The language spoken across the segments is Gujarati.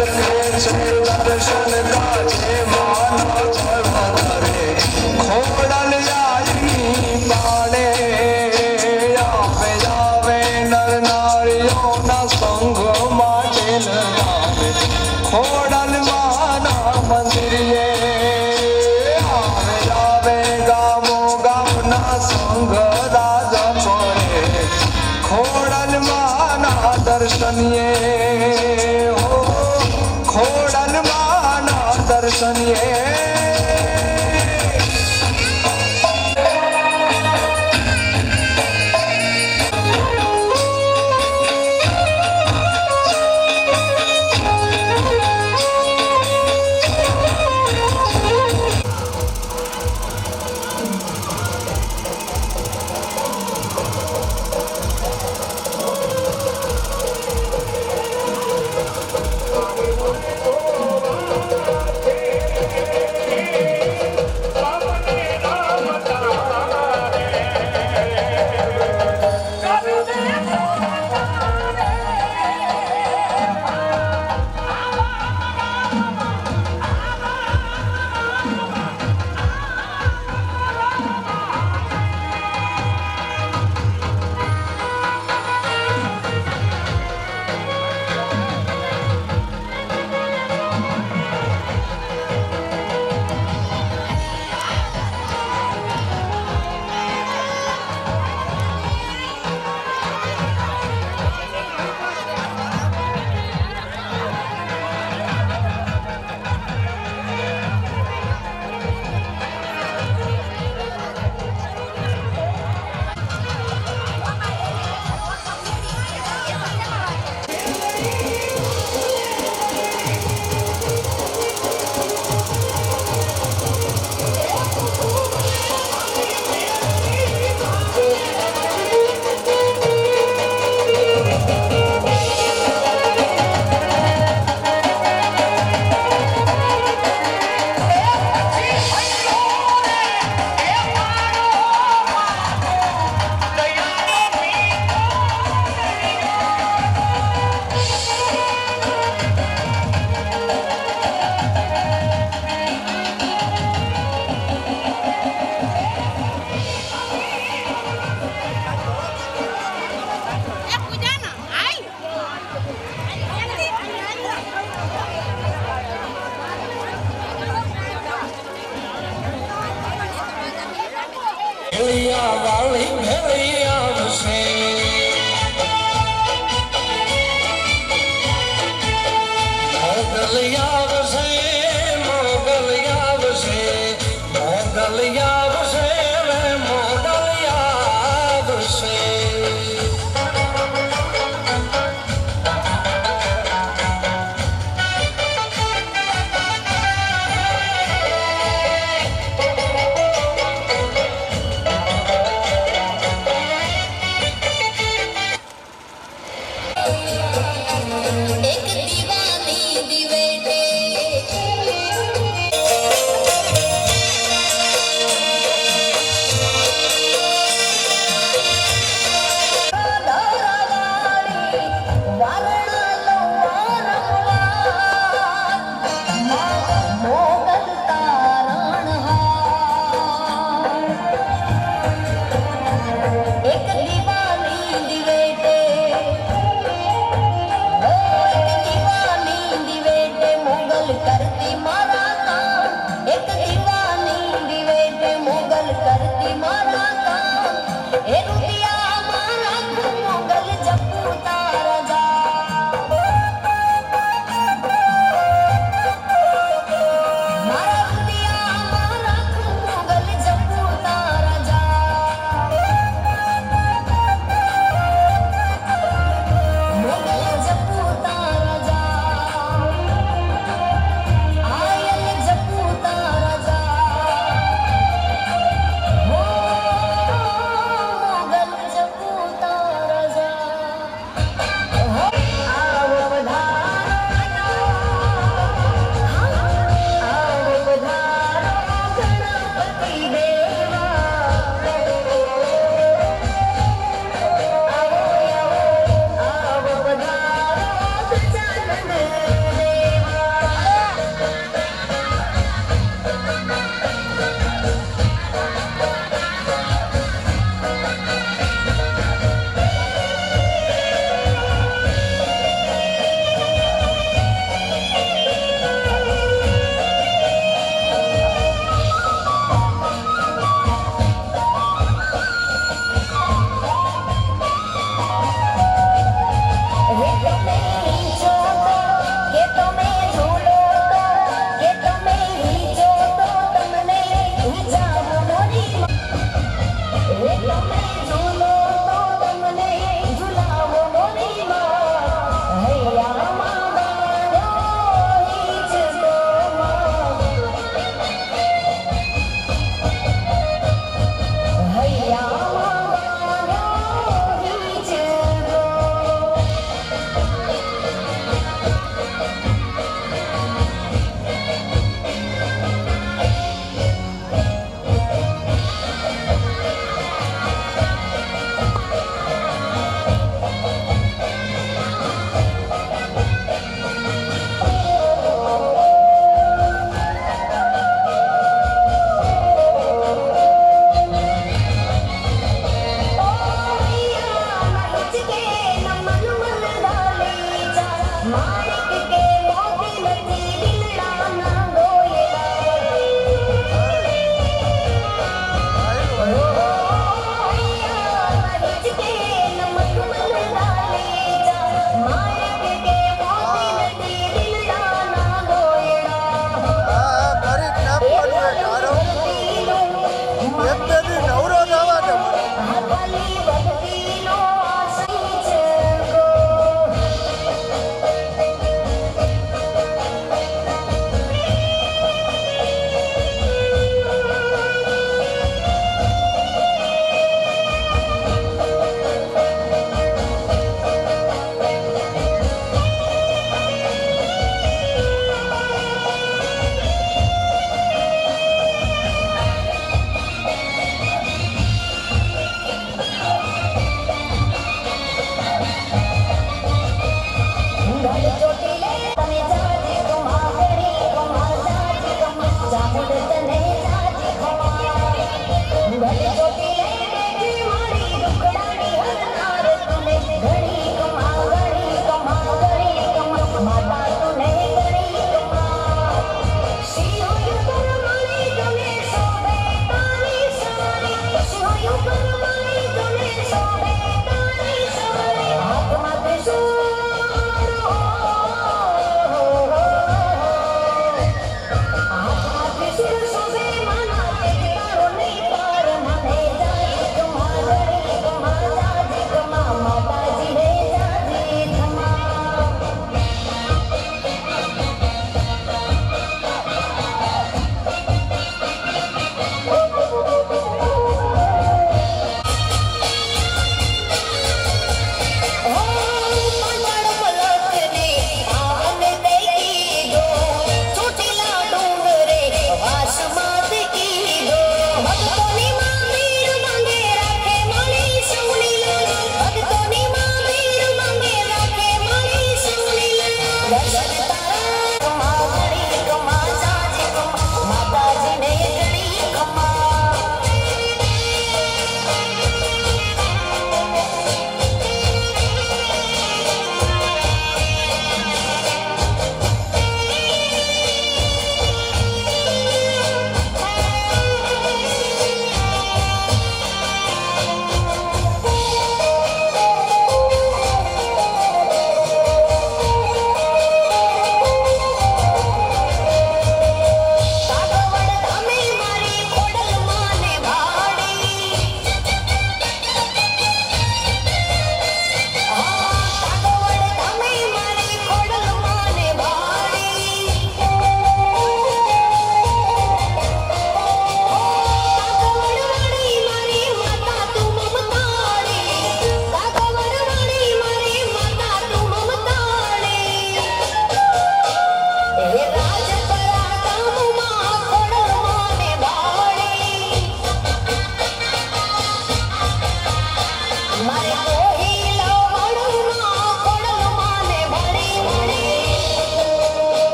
દર્શન કાજે માના વધારે ખોડલ આઈ બાણે આવે આવે નર નારીઓના સંગ માટે આવે ખોડલ માના મંદિરે આવે આવે ગામો ગામના સંગ રાજા કરે ખોડલ માના દર્શનીએ ખોડલ માના દર્શનીએ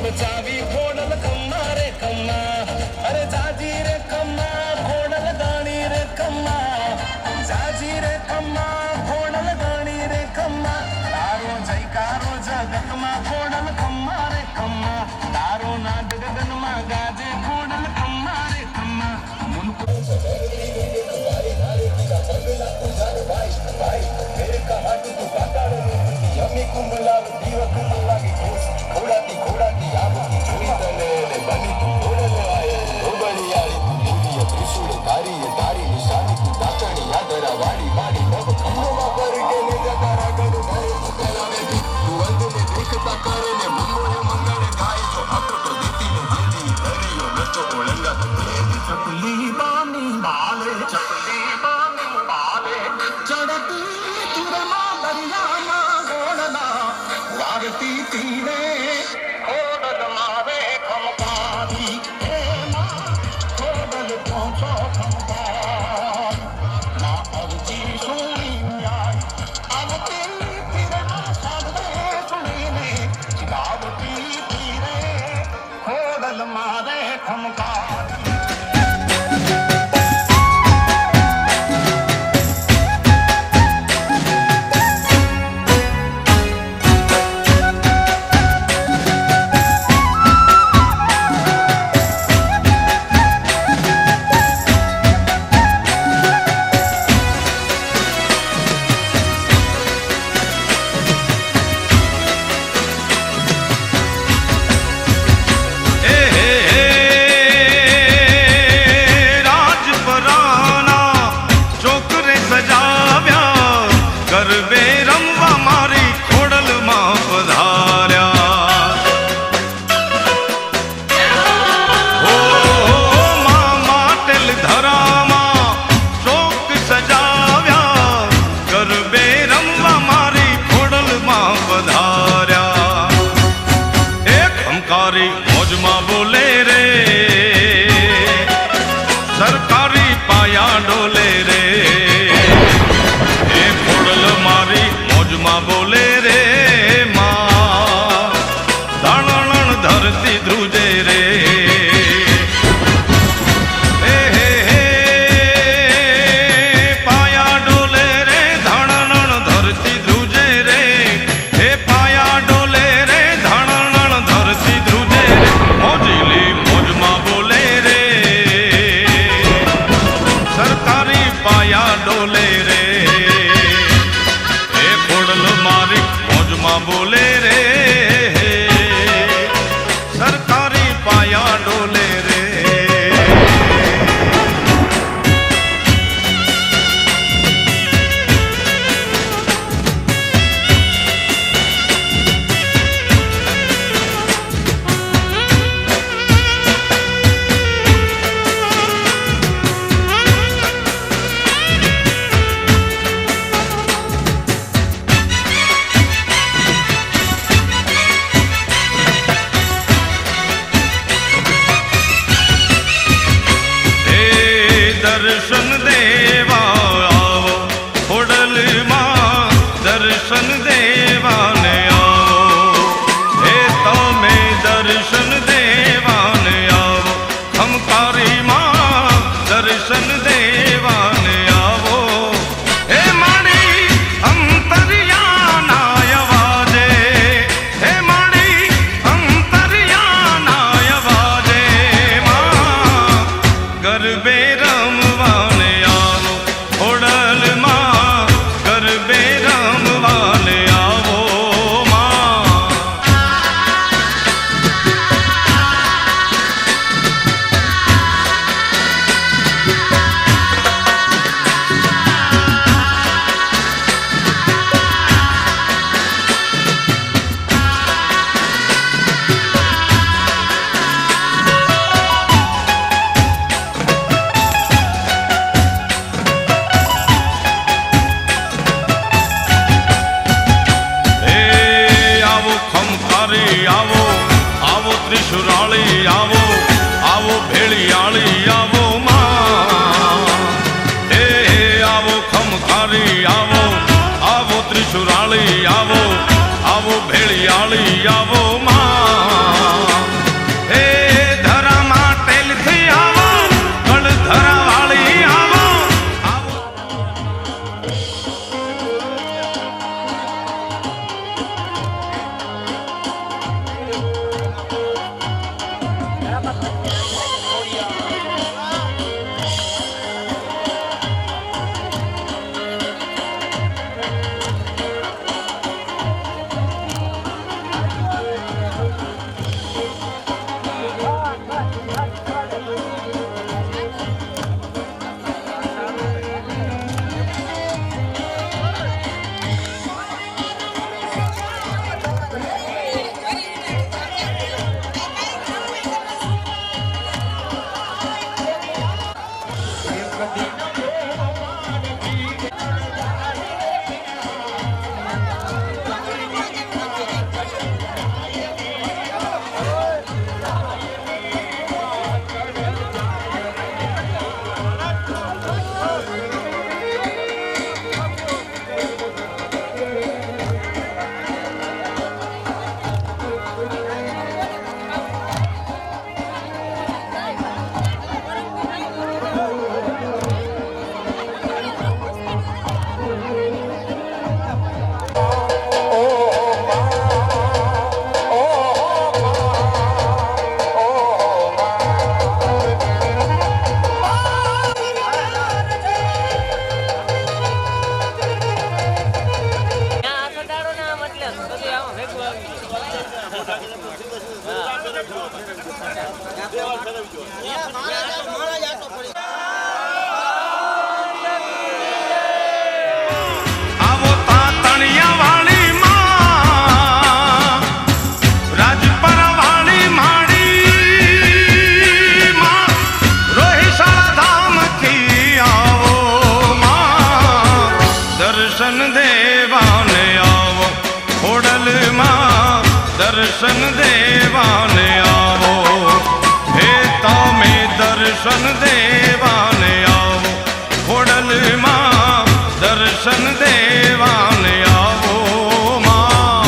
बचावी खोडल खम्मा रे खम्मा अरे जाजी रे खम्मा खोडल गाणी रे खम्मा जाजी रे खम्मा खोडल गाणी रे खम्मा तारो जयकारो जगतमा खोडल खम्मा रे खम्मा तारो नाद गगनमा गाजे खोडल खम्मा रे खम्मा मुनको मेरे कहाट तू काटाड़ो यमी कुंभला दीव कुंभला की खोड़ाती खोड़ाती आबती जोई तले बनी तू खोड़ले आए ओबड़ी आली दुनिया त्रिशूल तारी तारी निशानी तू दातणी यादरा वाड़ी वाड़ी नव खम्भा पर के ले जता रागड़ भरे तेरा में तू अंध में देखता करे ने मुंबई मंगल गाय जो हक तो देती ने जेदी धरियो नचो ओलंगा चपली बानी बाले चपली बानी बाले चढ़ती तिरमा दरिया ना गोलना लागती तीरे खोदल मारे खमकारी हे माँ खोदल पहुँचो खमकार ना अवची सुनी आई अवती तीरे ना साधे सुनी ने चितावती तीरे खोदल मारे खमकार બોલે રે, સરકારી પાયા ડોલે રે. દર્શન દેવા આવો ખોડલમાં, દર્શન દેવાને આવો. હે તમે દર્શન દેવાને આવો, ખમકારીમાં દર્શન દેવાને આવો. હે મારી અંતરિયાના અવાજે, હે મારી અંતરિયાના અવાજે માં ગરબે રમવાને આવો, ખોડલમાં ગરબે રમવાને આવો માં. આવો આવો ત્રિશુરાળી આવો, આવો ભેળિયાળી આવો માં. હે આવો ખમખારી આવો, આવો ત્રિશુરાળી આવો, આવો ભેળિયાળી આવો માં. હે ધરામાં ટેલથી આવો, ગળધરાવાળી આવો, આવો. આવો તાતણિયાવાળી માં, રાજપરાવાળી માડી માં, રોહિશાળા ધામથી આવો માં. દર્શન દેવાને આવો, ખોડલમાં દર્શન દેવાને આવો. હે તમે દર્શન દેવાને આવો, ખોડલમાં દર્શન દેવાને આવો માં.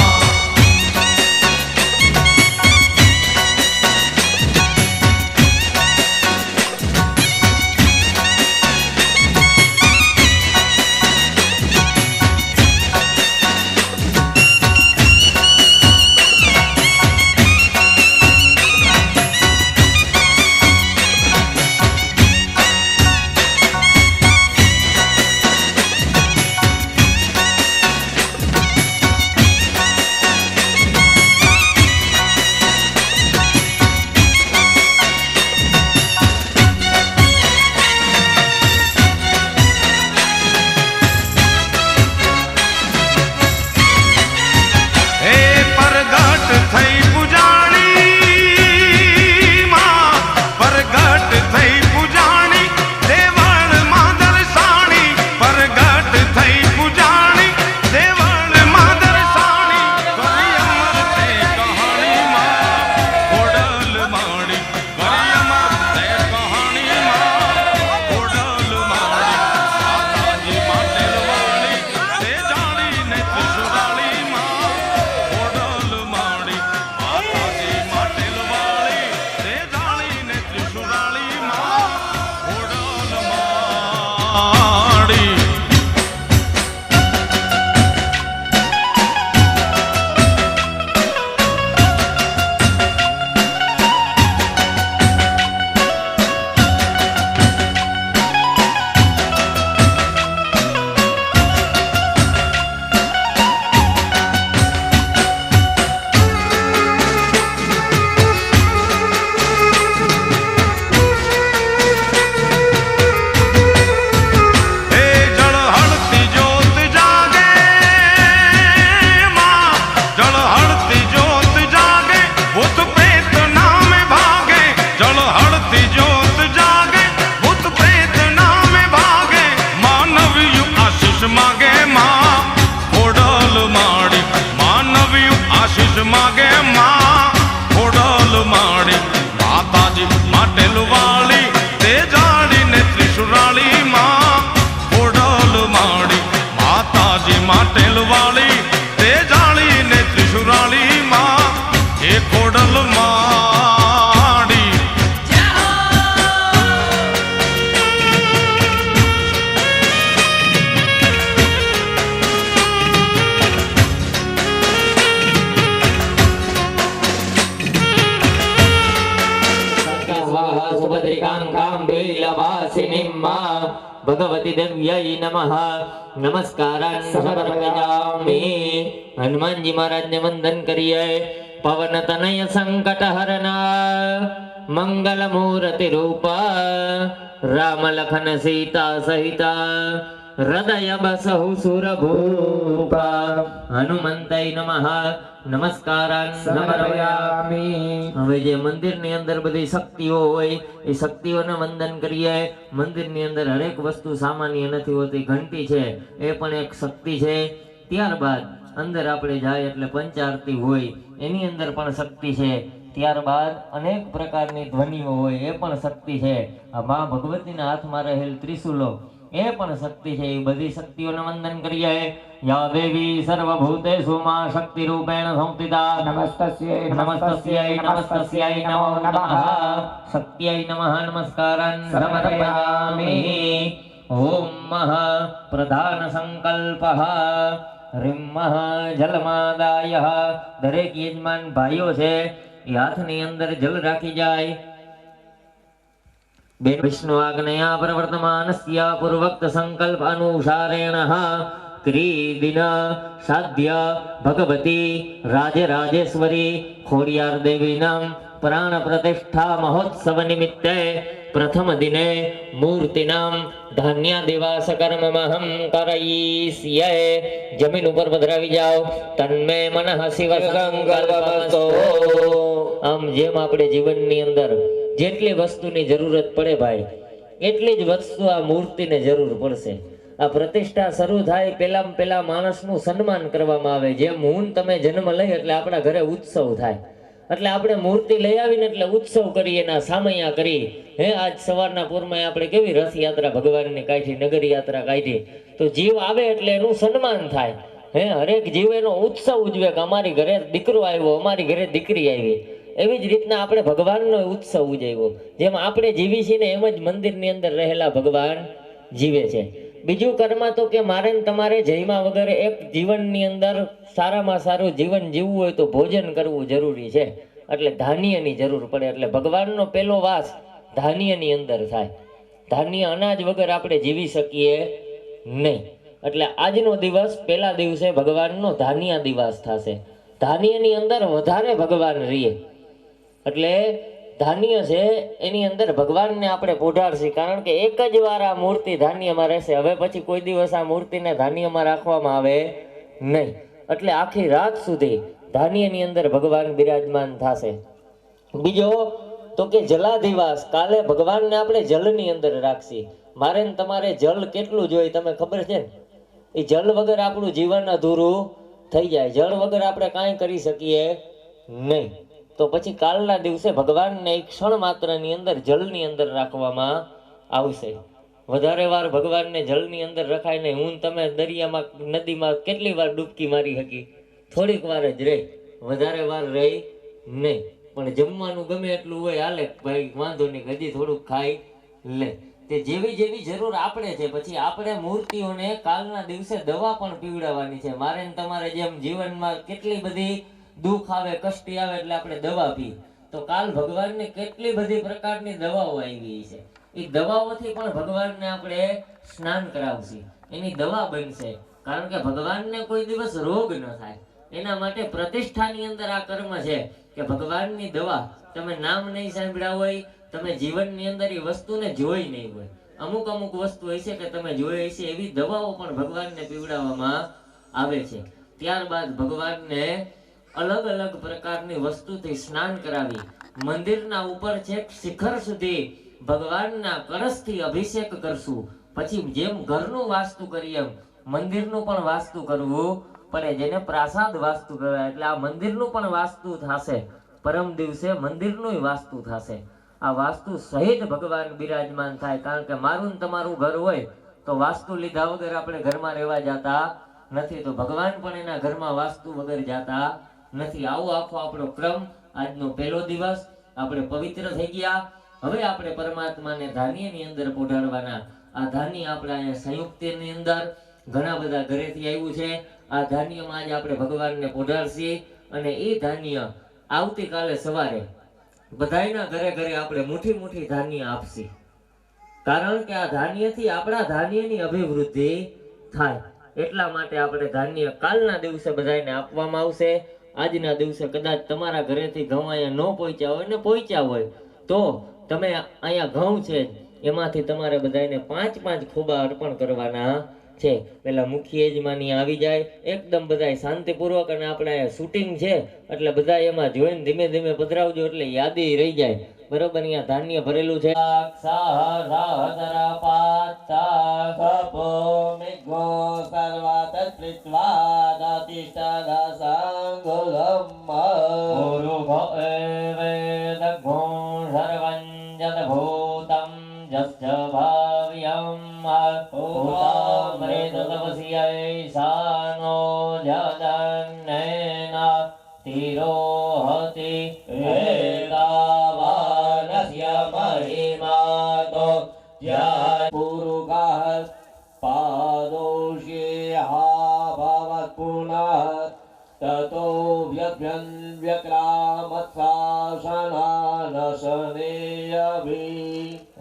માગે માં ખોડલ માડી માનવ્યું આશીષ માગે માં ખોડલ માડી માતાજી માટેલ વાળી તે જાડીને ત્રિશુરાળી માં ખોડલ માડી માતાજી માટેલ વાળી તે જાળીને ત્રિશુરાળી માં એ ખોડલ માડી स्वाहा सुभद्रिकां काम्बीलवासिनीं भगवती देव्यै नमः नमस्कारान् समर्पयामि हनुमानजी महाराज ने वंदन करिए पवन तनय संकट हरना मंगल मूर्ति रूपा राम लखन सीता सहिता हृदय बसहु सुरभूपा हनुमंतय नमः नमस्कारान् समर्पयामि હવે જે મંદિરની અંદર બધી શક્તિઓ હોય એ શક્તિઓને વંદન કરીએ મંદિરની અંદર હરેક વસ્તુ સામાન્ય નથી હોતી ઘંટી છે એ પણ એક શક્તિ છે ત્યારબાદ અંદર આપણે જાય એટલે પંચારતી હોય એની અંદર પણ શક્તિ છે ત્યારબાદ અનેક પ્રકારની ધ્વનિઓ હોય એ પણ શક્તિ છે આ મા ભગવતીના હાથમાં રહેલ ત્રિશુલો એ પણ શક્તિ છે એ બધી શક્તિઓને વંદન કરીએ યા દેવી સર્વભૂતેષુ મા શક્તિ રૂપેણ સંસ્થિતા નમસ્તસ્યૈ નમસ્તસ્યૈ નમસ્તસ્યૈ નમો નમઃ શક્ત્यै નમઃ નમસ્કારાन् સમર્પયામિ ઓમ મઃ પ્રધાન સંકલ્પઃ રીમ મઃ જલમાદાય દરેક યજમાન ભાઈઓ છે એ હાથની અંદર જલ રાખી જાય विष्णु आग्नेया प्रवर्तमानस्य पूर्वक्त संकल्प अनुसारेण क्रीदिन साध्य भगवती राजराजेश्वरी खोडियार देवीनां प्राण प्रतिष्ठा महोत्सव निमित्ते प्रथम दिने मूर्तिनां धान्यादिवास कर्ममहं करयिष्ये जमीन ऊपर पधरावी जाओ तन्मे मनः शिव संकल्पमस्तो आम जेम आपणे जीवननी अंदर જેટલી વસ્તુની જરૂરત પડે ભાઈ એટલી જ વસ્તુ આ મૂર્તિને જરૂર પડશે આ પ્રતિષ્ઠા શરૂ થાય પહેલા માણસનું સન્માન કરવામાં આવે જેમ હું તમે જન્મ લઈ એટલે આપણા ઘરે ઉત્સવ થાય એટલે આપણે મૂર્તિ લઈ આવીને એટલે ઉત્સવ કરીએ એના સામૈયા કરી હે આજ સવારના પૂરમાં આપણે કેવી રથયાત્રા ભગવાનની કાઢી નગર યાત્રા કાઢી તો જીવ આવે એટલે એનું સન્માન થાય હે હરેક જીવ એનો ઉત્સવ ઉજવે કે અમારી ઘરે દીકરો આવ્યો અમારી ઘરે દીકરી આવી એવી જ રીતના આપણે ભગવાનનો ઉત્સવ ઉજવ્યો જેમ આપણે જીવી છીએ ને એમ જ મંદિરની અંદર રહેલા ભગવાન જીવે છે બીજું કર્મ તો કે મારે ને તમારે જયમાં વગર એક જીવનની અંદર સારામાં સારું જીવન જીવવું હોય તો ભોજન કરવું જરૂરી છે એટલે ધાન્યની જરૂર પડે એટલે ભગવાનનો પહેલો વાસ ધાન્યની અંદર થાય ધાન્ય અનાજ વગર આપણે જીવી શકીએ નહીં એટલે આજનો દિવસ પહેલા દિવસે ભગવાનનો ધાન્ય દિવસ થશે ધાન્યની અંદર વધારે ભગવાન રહીએ એટલે ધાન્ય છે એની અંદર ભગવાનને આપણે પોઢાડશી કારણ કે એક જ વાર આ મૂર્તિ ધાન્યમાં રહેશે હવે પછી કોઈ દિવસ આ મૂર્તિને ધાન્યમાં રાખવામાં આવે નહીં એટલે આખી રાત સુધી ધાન્યની અંદર ભગવાન બિરાજમાન થશે બીજો તો કે જલાધિવાસ કાલે ભગવાનને આપણે જલની અંદર રાખશી મારે ને તમારે જલ કેટલું જોઈએ તમે ખબર છે ને એ જલ વગર આપણું જીવન અધૂરું થઈ જાય જળ વગર આપણે કાંઈ કરી શકીએ નહીં તો પછી કાલના દિવસે ભગવાનને એક ક્ષણ માત્રની અંદર જળની અંદર રાખવામાં આવશે વધારે વાર ભગવાનને જળની અંદર રખાય નહીં હું તમે દરિયામાં નદીમાં કેટલી વાર ડૂબકી મારી શકી થોડીક વાર જ રહી વધારે વાર રહી નહીં પણ જમવાનું ગમે એટલું હોય હાલે ભાઈ વાંધો નહીં હજી થોડુંક ખાઈ લે તે જેવી જેવી જરૂર આપણે છે પછી આપણે મૂર્તિઓને કાલના દિવસે દવા પણ પીવડાવવાની છે મારે ને તમારે જેમ જીવનમાં કેટલી બધી દુઃખ આવે કષ્ટી આવે એટલે આપણે દવા પી તો કાલ ભગવાનને કેટલી બધી પ્રકારની દવાઓ આવી છે એ દવાઓથી પણ ભગવાનને આપણે સ્નાન કરાવશું એની દવા બનશે કારણ કે ભગવાનને કોઈ દિવસ રોગ ન થાય એના માટે પ્રતિષ્ઠાની અંદર આ કર્મ છે કે ભગવાનની દવા તમે નામ નહીં સાંભળ્યા હોય તમે જીવનની અંદર એ વસ્તુને જોઈ નહીં હોય અમુક અમુક વસ્તુ હોય છે કે તમે જોઈ હશે એવી દવાઓ પણ ભગવાનને પીવડાવવામાં આવે છે ત્યારબાદ ભગવાનને અલગ અલગ પ્રકારની વસ્તુથી સ્નાન કરાવી મંદિરના ઉપર છેક શિખર સુધી ભગવાનના કળશથી અભિષેક કરશું પછી જેમ ઘરનું વાસ્તુ કરીએ એમ મંદિરનું પણ વાસ્તુ કરવું પડે, જેને પ્રાસાદ વાસ્તુ કહેવાય. એટલે આ મંદિરનું પણ વાસ્તુ થશે, પરમ દિવસે મંદિરનું વાસ્તુ થશે. આ વાસ્તુ સહિત ભગવાન બિરાજમાન થાય. કારણ કે મારું ને તમારું ઘર હોય તો વાસ્તુ લીધા વગર આપણે ઘરમાં રહેવા જતા નથી, તો ભગવાન પણ એના ઘરમાં વાસ્તુ વગર જાતા નથી. આવો આખો આપણો ક્રમ. આજનો પહેલો દિવસ આપણે પવિત્ર થઈ ગયા. હવે આપણે પરમાત્માને ધાન્યની અંદર પોઢાડવાના. આ ધાન્ય આપણે અહીંયા સંયુક્તની અંદર ઘણા બધા ઘરેથી આવ્યું છે. આ ધાન્યમાં આજે આપણે ભગવાનને પોઢાડશી અને એ ધાન્ય આવતીકાલે સવારે બધાયના ઘરે ઘરે આપણે મુઠ્ઠી મુઠ્ઠી ધાન્ય આપશી. કારણ કે આ ધાન્યથી આપણા ધાન્યની અભિવૃદ્ધિ થાય. એટલા માટે આપણે ધાન્ય કાલના દિવસે બધાને આપવામાં આવશે. આજના દિવસે કદાચ તમારા ઘરેથી ઘઉં અહીંયા ન પહોંચ્યા હોય ને પહોંચ્યા હોય તો તમે અહીંયા ઘઉં છે એમાંથી તમારે બધાને 5-5 ખોબા અર્પણ કરવાના છે. પેલા મુખ્ય યજમાની આવી જાય, એકદમ બધા શાંતિપૂર્વક, અને આપણે શૂટિંગ છે એટલે બધા એમાં જોઈને ધીમે ધીમે પધરાવજો એટલે યાદી રહી જાય. બરોબર? અહીંયા ધાન્ય ભરેલું છે.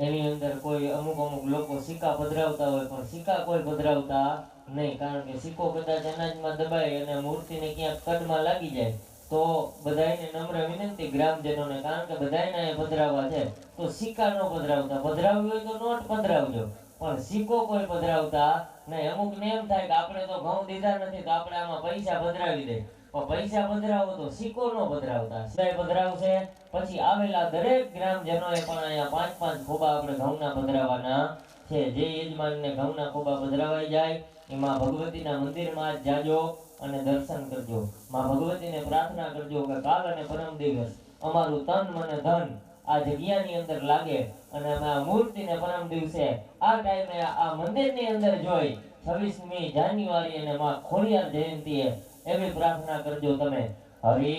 એની અંદર કોઈ અમુક લોકો સિક્કા પધરાવતા હોય પણ સિક્કા કોઈ પધરાવતા નહીં. કારણ કે સિક્કો કદાચ અનાજમાં દબાય અને મૂર્તિને ક્યાંક કડમાં લાગી જાય તો બધાને નમ્ર વિનંતી ગ્રામજનોને, કારણ કે બધાને પધરાવવા છે તો સિક્કા ન પધરાવતા. પધરાવવું હોય તો નોટ પધરાવજો પણ સિક્કો કોઈ પધરાવતા નહીં. અમુક ને એમ થાય કે આપણે તો ઘઉં દીધા નથી તો આપણે આમાં પૈસા પધરાવી દે, પણ પૈસા પધરાવો તો સિક્કો ન પધરાવતા. સિવાય પધરાવશે. પછી આવેલા દરેક ગ્રામજનોએ પણ અહીંયા 5-5 ખોબા આપણે ઘઉંના પધરાવવાના છે. જે યજમાનને ઘઉંના ખોબા પધરાવાઈ જાય એમાં ભગવતીના મંદિરમાં જ જાજો અને દર્શન કરજો. માં ભગવતીને પ્રાર્થના કરજો કે કાલ અને પરમ દિવસ અમારું તન મને ધન આ જગ્યાની અંદર લાગે અને અમે આ મૂર્તિને પરમ દિવસે આ ટાઈમે આ મંદિરની અંદર જોઈ 26મી જાન્યુઆરી અને માં ખોડિયાર જયંતીએ એવી પ્રાર્થના કરજો તમે. હરિ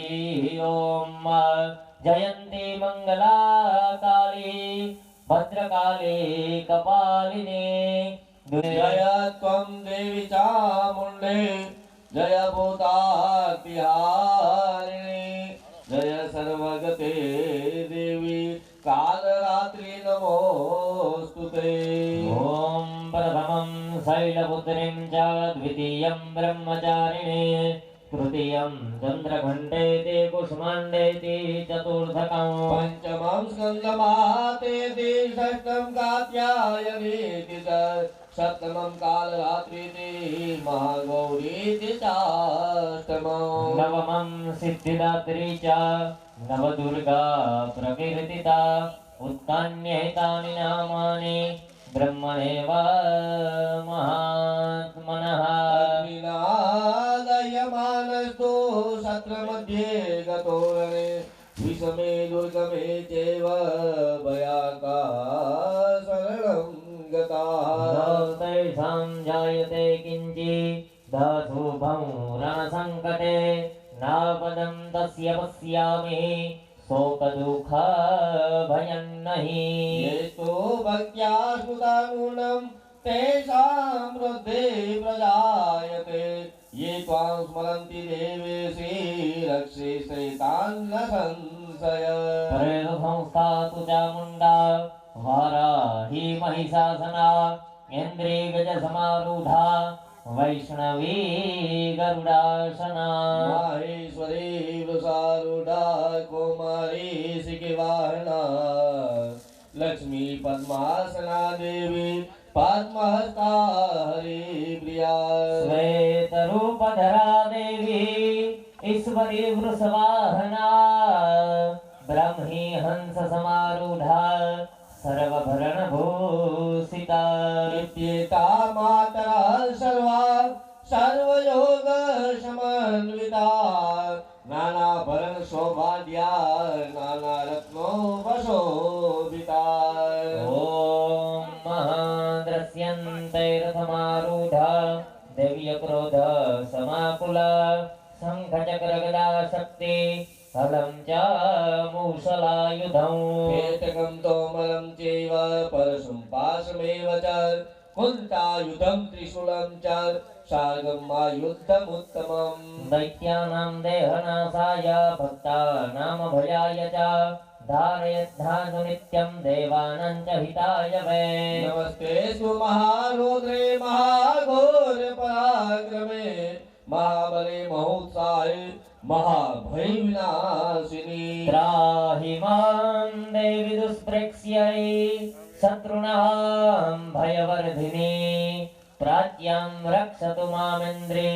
ઓમ જયંતી મંગલા કાલી ભદ્રકાલી કપાલિની જય ત્વમ દેવી ચામુંડે જય ભૂતાતિહારિણી જય સર્વગતે દેવી કાલરાત્રિ નમોસ્તુતે. ઓમ પ્રથમં શૈલપુત્રીં ચ દ્વિતીયં બ્રહ્મચારિણી તૃતીયં ચંદ્રઘંટેતિ કુષ્માંડેતિ ચતુર્થકં પંચમં સ્કંદમાતેતિ ષષ્ઠં કાત્યાયનેતિ ચ સપ્તમં કાલરાત્રિતિ મહાગૌરીતિ ચાષ્ટમં નવમં સિદ્ધિદાત્રી ચ નવદુર્ગા પ્રકીર્તિતા ઉત્તાન્યૈતાનિ નામાની બ્રહ્મણેવ મહાત્મનઃ. અગ્નિનાદયમાનસ્તુ સત્રમધ્યે ગતોરણે વિષમે દુર્ગમે ચૈવ ભયાકા શરણં ગતાઃ. તૈષાં જાયતે કિંચિत् દશુભં રણસંકટે નાપદં તસ્ય પશ્યામિ શોકદુઃખ ભયં નહિ. યેતો ભક્ત્યા સ્મૃતાનૂનં તેષાં વૃદ્ધિ પ્રજાયતે ये त्वां स्मरन्ति देवेशि रक्षेशे तान् न संशय. प्रेत संस्थातु चामुण्डा वाराही महिषासना इन्द्री गज समारूढा वैष्णवी गरुडासना. माहेश्वरी वृषारूढा कौमारी शिखिवाहना लक्ष्मी पद्मासना देवी पद्महस्ता हरिप्रिया. श्वेतरूपधरा देवी ईश्वरी वृषवाहना ब्रह्मी हंस समारूढ़ा सर्वभरण भूषिता. नित्येता मातरः सर्वा સર્વયોગ સમન્વિતા નાના ભરણ શોભાદ્યા નાના રત્નો વશોભિતા ઓમ મહાદ્રસ્યંતૈરથમારૂઢા દેવ્ય ક્રોધ સમાકુલા શંખ ચક્ર ગદા શક્તિ હલમ ચ મૂષલાયુધં પેટકમ તોમલમ ચૈવ પરશુમ પાશમેવ ચ કુંતાયુધમ ત્રિશૂલમ ચ શાર્ગમાયુધમુત્તમમ દૈત્યાનાં દેહનાશાય ભક્તાનામ ભયાય ચ ધારયદ્ધાનુ નિત્યં દેવાનાં ચ હિતાય વે નમસ્તે સ્તુ મહારૌદ્રે મહાઘોર પરાક્રમે મહાબલે મહોત્સાહે મહાભય વિનાશિની ત્રાહિ માં દેવી દુષ્પ્રેક્ષ્યૈ શત્રુણાં ભયવર્ધિની પ્રાચ્યાં રક્ષતુ મામેન્દ્રે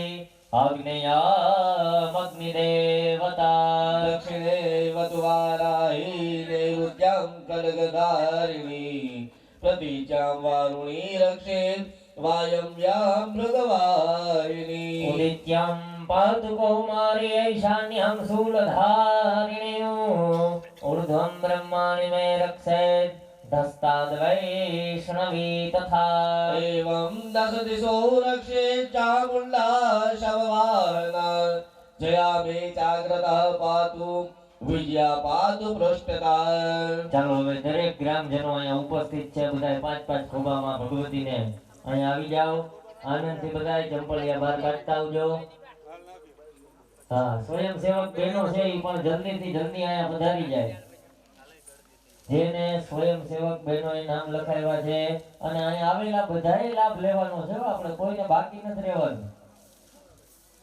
આગ્નેયામગ્નિદેવતા દક્ષિણે વતુવારાહી નૈઋત્યાં ખડગધારિણી પ્રતિચાં વારુણી રક્ષે વાયમ્યાં મૃગવારિણી ઉદિત્યાં પાતુ કૌમારી ઐશાન્યાં શૂલધારિણીં ઊર્ધ્વં બ્રહ્માણિ મે રક્ષેત ધસ્તાદ્વૈષ્ણવી તથા એવં દશ દિશો રક્ષે ચામુંડા શવવાહના જયા મે જાગ્રતઃ પાતુ વિજયા પાતુ પૃષ્ઠતા ચાલો હવે દરેક ગ્રામજનો અહીંયા ઉપસ્થિત છે બધા પાંચ પાંચ ખોબામાં ભગવતીને અહીંયા આવી જાઓ આનંદથી બધા ચંપલિયા બહાર કાઢતા આવજો હા સ્વયંસેવક બહેનો છે એ પણ જલ્દીથી જલ્દી અહીંયા પધારી જાય જેને સ્વયંસેવક બહેનોએ નામ લખાવ્યા છે અને અહીંયા આવેલા બધાએ લાભ લેવાનો છે હો, આપણે કોઈને બાકી નથી રહેવાનું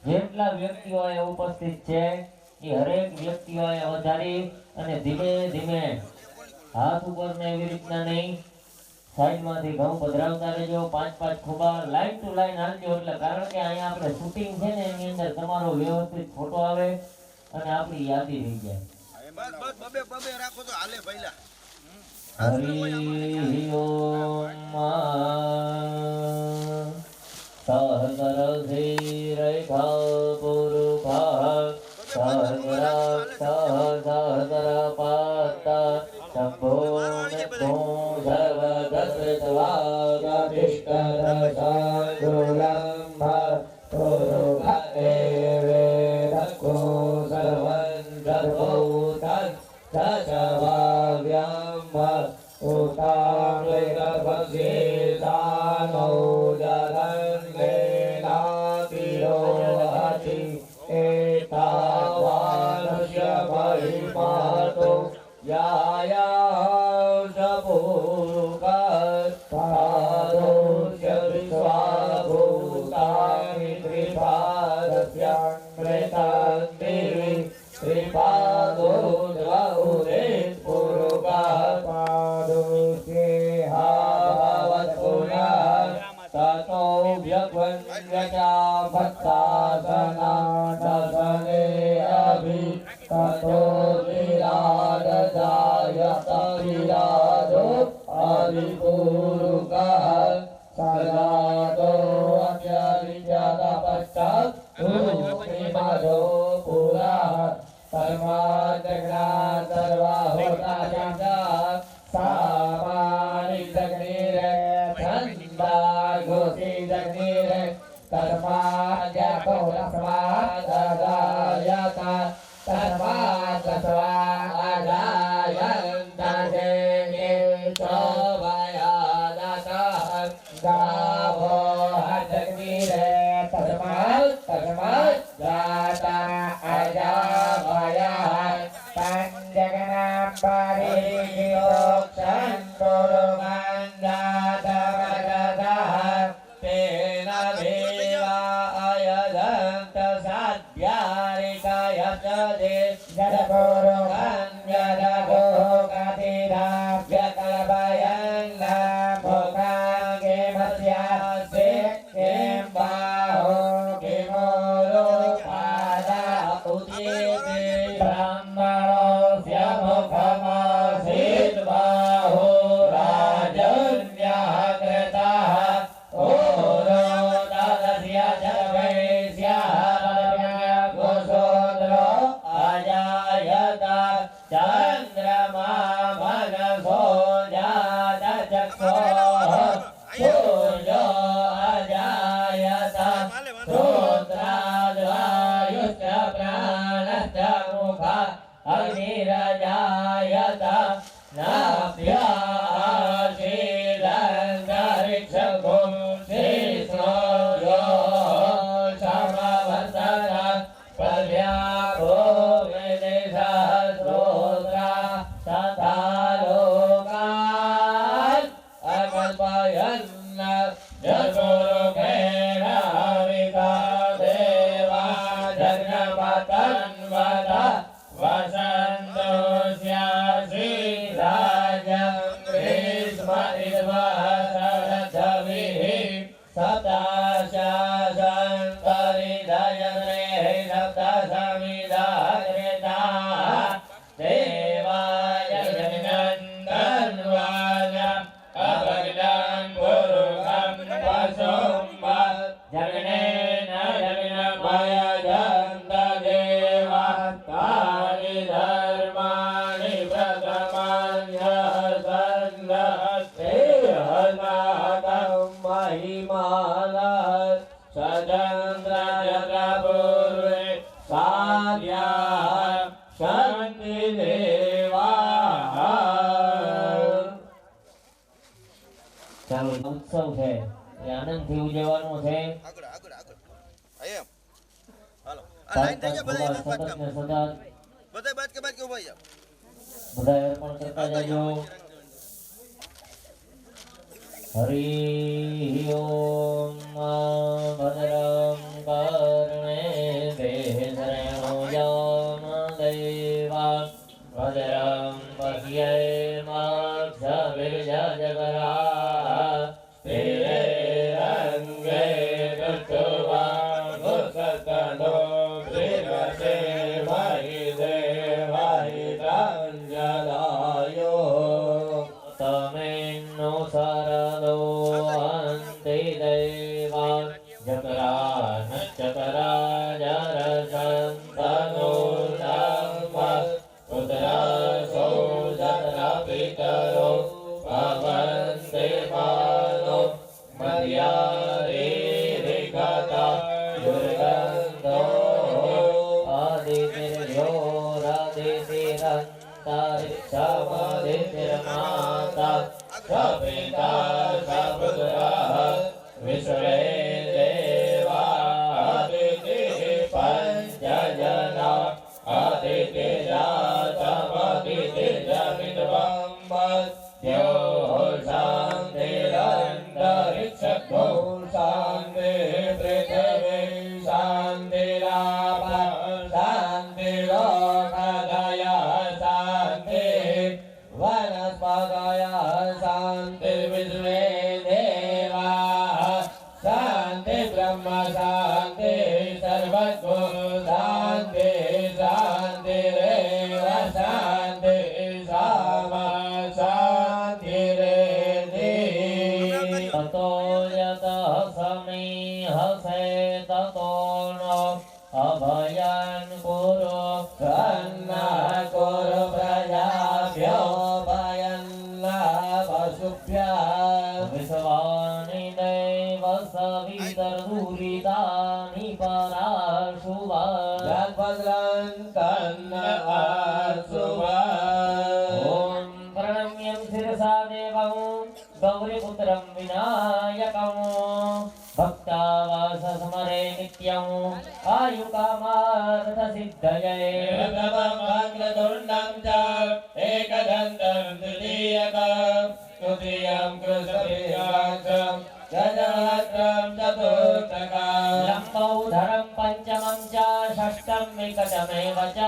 જેટલા વ્યક્તિઓ અહીંયા ઉપસ્થિત છે એ હરેક વ્યક્તિઓ અહીંયા વધારી અને ધીમે ધીમે હાથ ઉપર ને એવી રીતના નહીં સાઈડમાંથી ઘઉં પધરાવતા રહેજો પાંચ પાંચ ખોબા લાઈન ટુ લાઈન હાલજો એટલે કારણ કે અહીંયા આપણે શૂટિંગ છે ને એની અંદર તમારો વ્યવસ્થિત ફોટો આવે અને આપણી યાદી રહી જાય હરિ ઓમ સહસ્ર રેખા પુરુષા સહસ્ર પાત શંભો નિત્યો સર્વદસ્તવાગતિષ્ઠદશાંગુલંબ પુરુષેવેદકો સર્વં સર્વૌતં દશભાવ્યં ઉતામૃતભક્ષેતાનો જલંગેનાતિરોહતિ એતાવાનસ્ય મહિમાતો યાયાંશપૂરુકપાદોસ્ય વિશ્વાભૂતાनि ત્રિપાદસ્યં પ્રેતં દેવી ત્રિપાદો દ્વૌરેત પુરુકપાદોસ્યેહાવત્પુનઃ તતો વ્યગ્વન્યતા ભક્તાસનાદસને અભિ તતો વિરાડદાયતવિરાડો અવિપુરુકઃ સદાતો અત્યવિજ્ઞાતપશ્ચાत् ભૂમિમધો પુરઃ સર્વાજ્ઞા સર્વાહોતાચાં સામાનિ જગ્નિરે છંદા ઘોષી જગ્નિરે તસ્માદ્યકો રસ્વાદદાયતા તસ્માદસ્વા અજાયંતસે ચોભયાદતઃ ગાવો જગ્નિરે તસ્માદ જાતા અજાભયઃ પંજગનાંબરીયોક્ષં પુરુગંજાતમગતઃ તેન દેવા અયદંત સાધ્યારિકયચદે જડપુરુગંજદગો ગતિરાભ્યકલ્પયન્ન ભોગાંગે મસ્યાસે કિં બાહો કિમોરો પાદા ઉદીતે બ્રાહ્મણોસ્ય મુખમાસીત બાહો રાજન્યઃ કૃતઃ ઓરો તદસ્ય જવે પૂર્વે સાધ્યા શાંતિ દેવા. ચાલો ઉત્સવ છે એ આનંદથી ઉજવવાનો છે. આગળ આગળ આગળ એમ હાલો આ સતત લાઈન થઈ જાય બધા સતત ને સતત બધા બાદ કે ઉભા જાવ બધા અર્પણ કરતા જાજો. હરિ ઓમ ભદ્રમ કર્ણેભ્યો યામ દેવા ભદ્રમ પશ્યેમાક્ષભિર્યજગરા રંગે દત્તવા મુસતનો પ્રેમસે ભાઈ દેવાય પ્રાંજલાયો. તમેન્નો સરદો અંતે દેવા જકરા નચકરા જર સંતનો ધમ્મ પુત્રસો જત્ર પિતરો ભવન્તે માનો મર્યાદે વિગતા દુર્ગંધો આદિતિર્યો રાદિતિરંતરિક્ષમાદિતિર્માતા સપિતા સપુત્રઃ વિશ્વે દેવા આદિતિ પંચજના આદિતિ જાતમદિતિ જમિત્વં મત્યો શાંતિરંતરિક્ષો શાંતિ પૃથિવી શાંતિરાપ શાંતિરોષધય શાંતિ વનસ્પતય શાંતિ વિશ્વે દેવા શાંતિ બ્રહ્મ શાંતિ સર્વગો શાંતિ શાંતિરેવ શાંતિ સામ શાંતિરેધિ. તતો યત સમીહસે તતો નો અભયં કુરુ સન્ના કુરુ પ્રજાભ્યો ભયં પશુભ્યઃ વિશ્વાનિ દેવ સવિતર્દુરિતાનિ પરાશુભા જગભદ્રં તન્નઆશુભા. ઓમ પ્रणम्यं शिरसा देवं गौरीपुत्रं विनायकं भक्तावास स्मरे नित्यं आयुकामार्थसिद्धये. वक्रतुण्डं च एकदन्तं तृतीयकं तृतीयं कृष्णवीर्याक्षं गजवक्त्रं चतुर्थकं लम्बोदरं पञ्चमं च षष्ठं विकटमेव च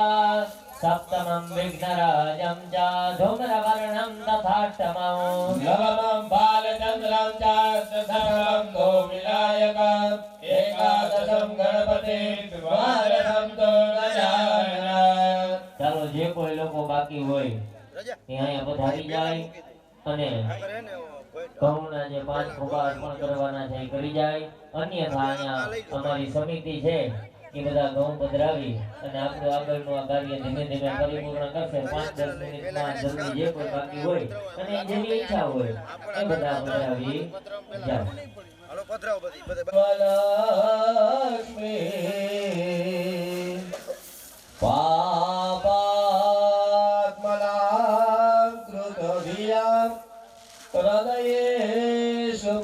सप्तमं विघ्नराजं च धूम्रवर्णं तथाष्टमं नवमं बालचन्द्रं च दशमं धूमिलायकम् एकादशं गणपति द्वादशं तो गजानन. ચાલો જે કોઈ લોકો બાકી હોય રજા એ અહીંયા પધારી જાય અને આગળ હે ને ઘઉંના જે 5 ફૂગા અર્પણ કરવાના છે એ કરી જાય. અન્યથા અહીંયા અમારી સમિતિ છે એ બધા ઘઉં પધરાવી અને આપણું આગળનું આ કાર્ય ધીમે ધીમે પરિપૂર્ણ કરશે. 5-10 મિનિટમાં જલ્દી જે કોઈ બાકી હોય અને જેની ઈચ્છા હોય એ બધા પધરાવી જાય. હાલો પધરાવો બધી બધા લક્ષ્મી પાપાત્મનાં કૃતધિયાં હૃદયેષુ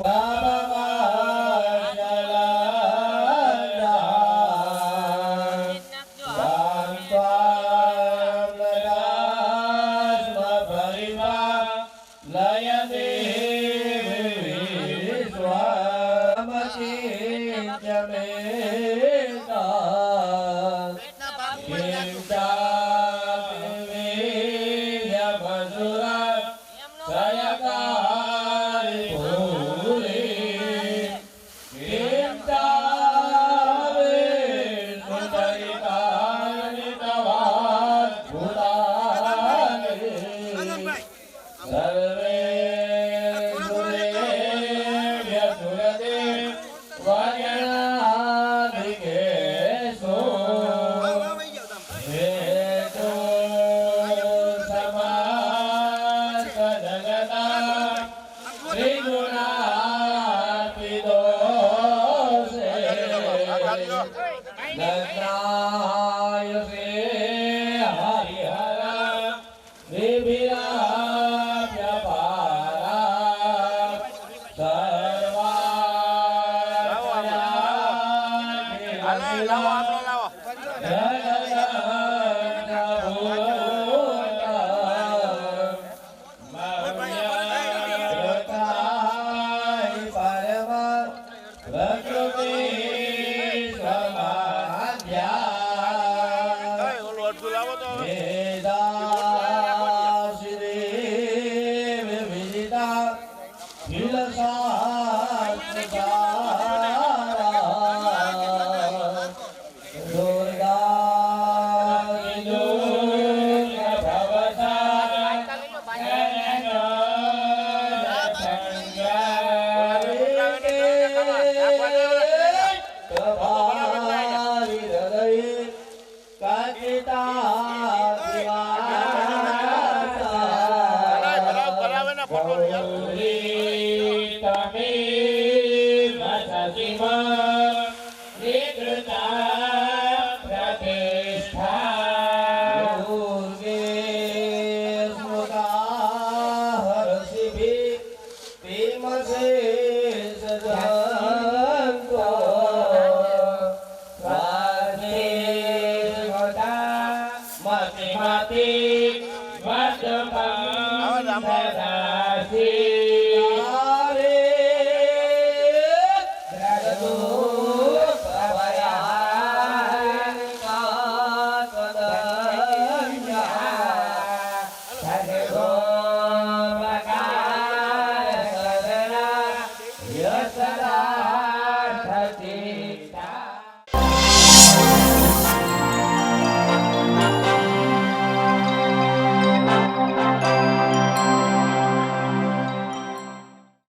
સર્વે નગ્નાય સે હરિહર વિભિરાપ્યપારા Mati